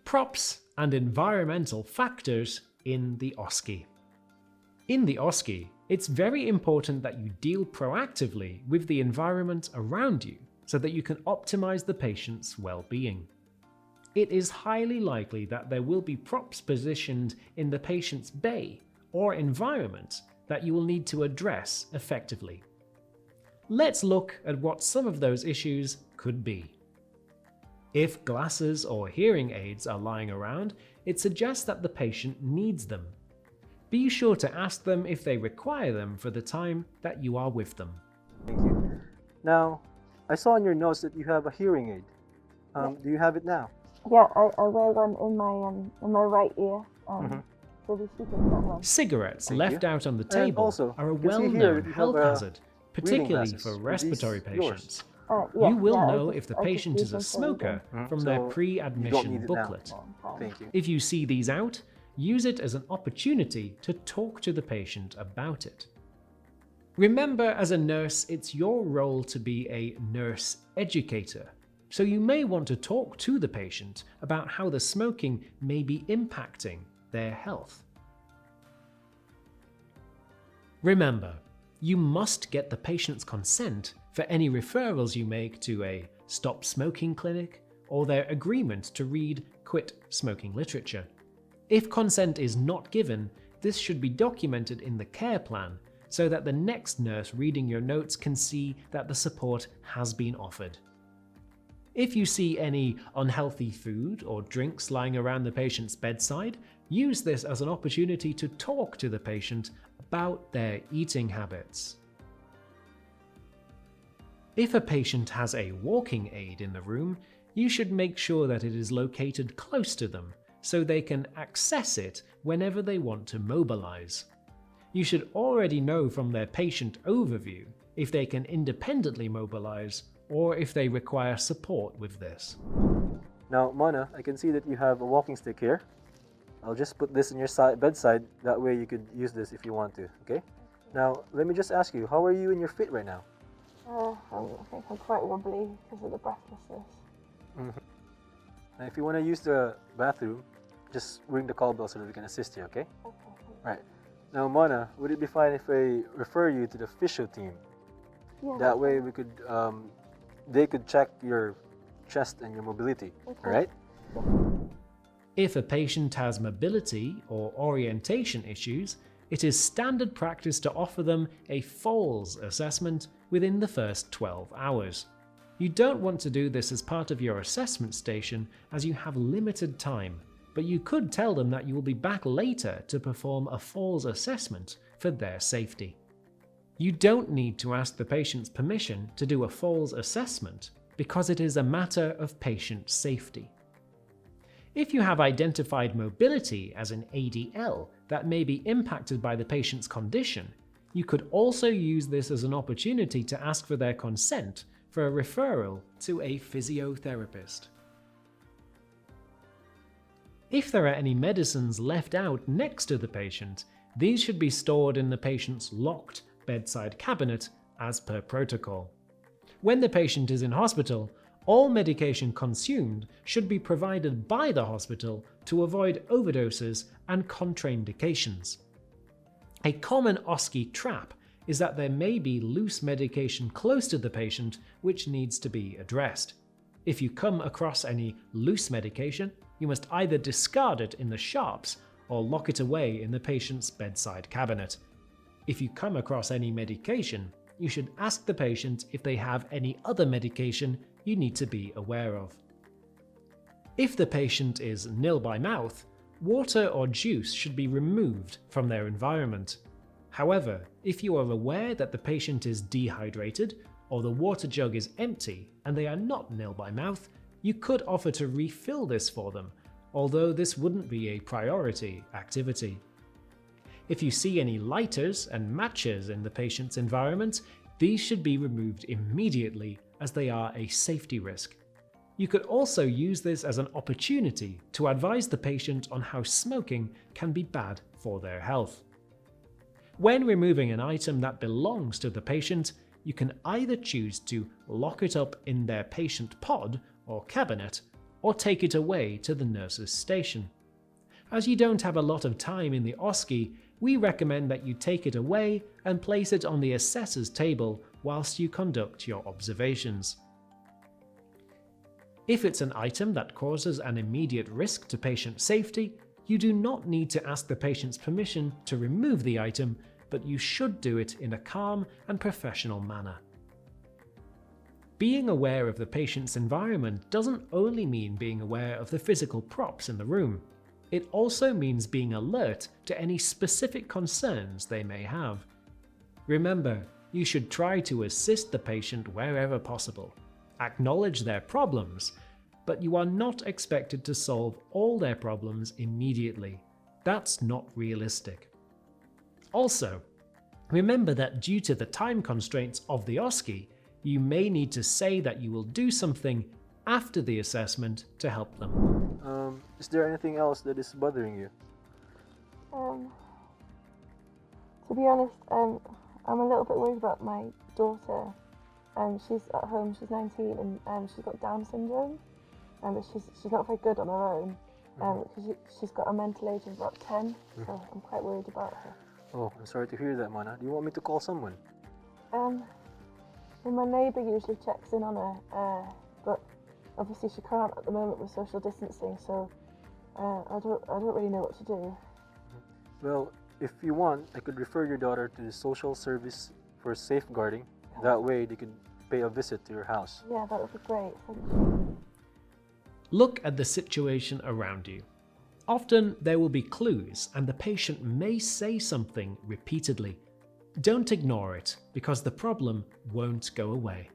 Props and environmental factors in the OSCE. In the OSCE, it's very important that you deal proactively with the environment around you so that you can optimize the patient's well-being. It is highly likely that there will be props positioned in the patient's bay or environment that you will need to address effectively. Let's look at what some of those issues could be. If glasses or hearing aids are lying around, it suggests that the patient needs them. Be sure to ask them if they require them for the time that you are with them. Thank you. Now, I saw in your notes that you have a hearing aid. Do you have it now? Yeah, I wear one in my right ear. So the speaker's not one. Cigarettes Thank left you. out on the And table also, are a you can see here well-known that you health have, hazard, particularly glasses. for Are these respiratory yours? patients. Yeah, You will yeah, know I if the just patient use is them a for smoker reading. from So their you don't pre-admission need it now. booklet. Thank you. If you see these out, use it as an opportunity to talk to the patient about it. Remember, as a nurse, it's your role to be a nurse educator, so you may want to talk to the patient about how the smoking may be impacting their health. Remember, you must get the patient's consent for any referrals you make to a stop smoking clinic or their agreement to read quit smoking literature. If consent is not given, this should be documented in the care plan so that the next nurse reading your notes can see that the support has been offered. If you see any unhealthy food or drinks lying around the patient's bedside, use this as an opportunity to talk to the patient about their eating habits. If a patient has a walking aid in the room, you should make sure that it is located close to them so they can access it whenever they want to mobilize. You should already know from their patient overview if they can independently mobilize or if they require support with this. Now, Mona, I can see that you have a walking stick here. I'll just put this in your bedside. That way you could use this if you want to, okay? Now, let me just ask you, how are you in your feet right now? I think I'm quite wobbly because of the breathlessness. Now, if you want to use the bathroom, just ring the call bell so that we can assist you, okay? Okay. Right. Now, Mona, would it be fine if I refer you to the physio team? Yeah. That way we could, they could check your chest and your mobility, Okay. all right? If a patient has mobility or orientation issues, it is standard practice to offer them a falls assessment within the first 12 hours. You don't want to do this as part of your assessment station as you have limited time, but you could tell them that you will be back later to perform a falls assessment for their safety. You don't need to ask the patient's permission to do a falls assessment because it is a matter of patient safety. If you have identified mobility as an ADL that may be impacted by the patient's condition, you could also use this as an opportunity to ask for their consent for a referral to a physiotherapist. If there are any medicines left out next to the patient, these should be stored in the patient's locked bedside cabinet as per protocol. When the patient is in hospital, all medication consumed should be provided by the hospital to avoid overdoses and contraindications. A common OSCE trap is that there may be loose medication close to the patient which needs to be addressed. If you come across any loose medication, you must either discard it in the shops or lock it away in the patient's bedside cabinet. If you come across any medication, you should ask the patient if they have any other medication you need to be aware of. If the patient is nil by mouth, water or juice should be removed from their environment. However, if you are aware that the patient is dehydrated or the water jug is empty and they are not nil by mouth, you could offer to refill this for them, although this wouldn't be a priority activity. If you see any lighters and matches in the patient's environment, these should be removed immediately as they are a safety risk. You could also use this as an opportunity to advise the patient on how smoking can be bad for their health. When removing an item that belongs to the patient, you can either choose to lock it up in their patient pod or cabinet, or take it away to the nurse's station. As you don't have a lot of time in the OSCE, we recommend that you take it away and place it on the assessor's table whilst you conduct your observations. If it's an item that causes an immediate risk to patient safety, you do not need to ask the patient's permission to remove the item, but you should do it in a calm and professional manner. Being aware of the patient's environment doesn't only mean being aware of the physical props in the room. It also means being alert to any specific concerns they may have. Remember, you should try to assist the patient wherever possible. Acknowledge their problems, but you are not expected to solve all their problems immediately. That's not realistic. Also, remember that due to the time constraints of the OSCE, you may need to say that you will do something after the assessment to help them. Is there anything else that is bothering you? To be honest, I'm a little bit worried about my daughter. She's at home, she's 19, and she's got Down syndrome. But she's not very good on her own, because she's got a mental age of about 10, so I'm quite worried about her. Oh, I'm sorry to hear that, Mana. Do you want me to call someone? Well, my neighbour usually checks in on her, but obviously she can't at the moment with social distancing, so I don't really know what to do. Well, if you want, I could refer your daughter to the social service for safeguarding. That way they could pay a visit to your house. Yeah, that would be great, thank you. Look at the situation around you. Often there will be clues and the patient may say something repeatedly. Don't ignore it because the problem won't go away.